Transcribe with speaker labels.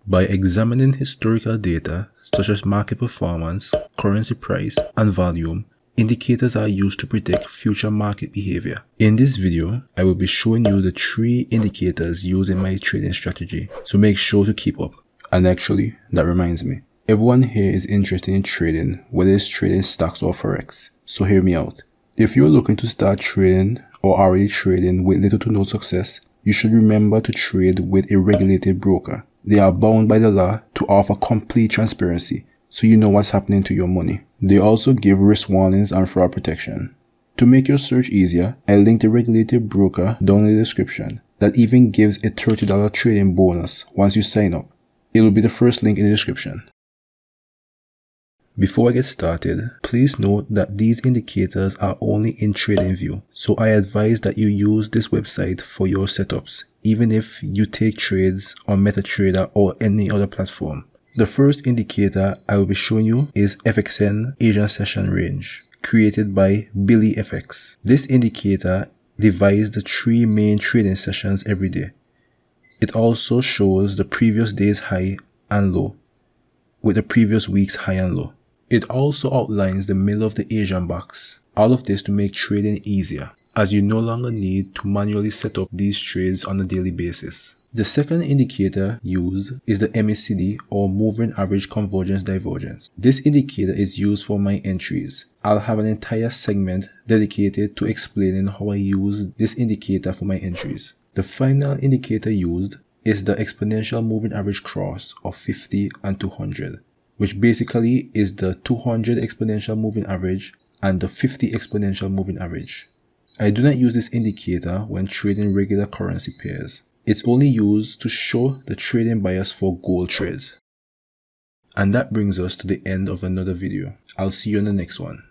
Speaker 1: By examining historical data such as market performance, currency price, and volume, indicators are used to predict future market behavior. In this video, I will be showing you the 3 indicators used in my trading strategy, so make sure to keep up. And actually, that reminds me, everyone here is interested in trading, whether it's trading stocks or Forex. So hear me out. If you're looking to start trading or already trading with little to no success, you should remember to trade with a regulated broker. They are bound by the law to offer complete transparency, so you know what's happening to your money. They also give risk warnings and fraud protection. To make your search easier, I linked a regulated broker down in the description that even gives a $30 trading bonus once you sign up. It will be the first link in the description. Before I get started, please note that these indicators are only in TradingView, so I advise that you use this website for your setups, even if you take trades on MetaTrader or any other platform. The first indicator I will be showing you is FXN Asian Session Range, created by Billy FX. This indicator divides the 3 main trading sessions every day. It also shows the previous day's high and low, with the previous week's high and low. It also outlines the middle of the Asian box, all of this to make trading easier, as you no longer need to manually set up these trades on a daily basis. The second indicator used is the MACD or Moving Average Convergence Divergence. This indicator is used for my entries. I'll have an entire segment dedicated to explaining how I use this indicator for my entries. The final indicator used is the Exponential Moving Average Cross of 50 and 200. Which basically is the 200 exponential moving average and the 50 exponential moving average. I do not use this indicator when trading regular currency pairs. It's only used to show the trading bias for gold trades. And that brings us to the end of another video. I'll see you in the next one.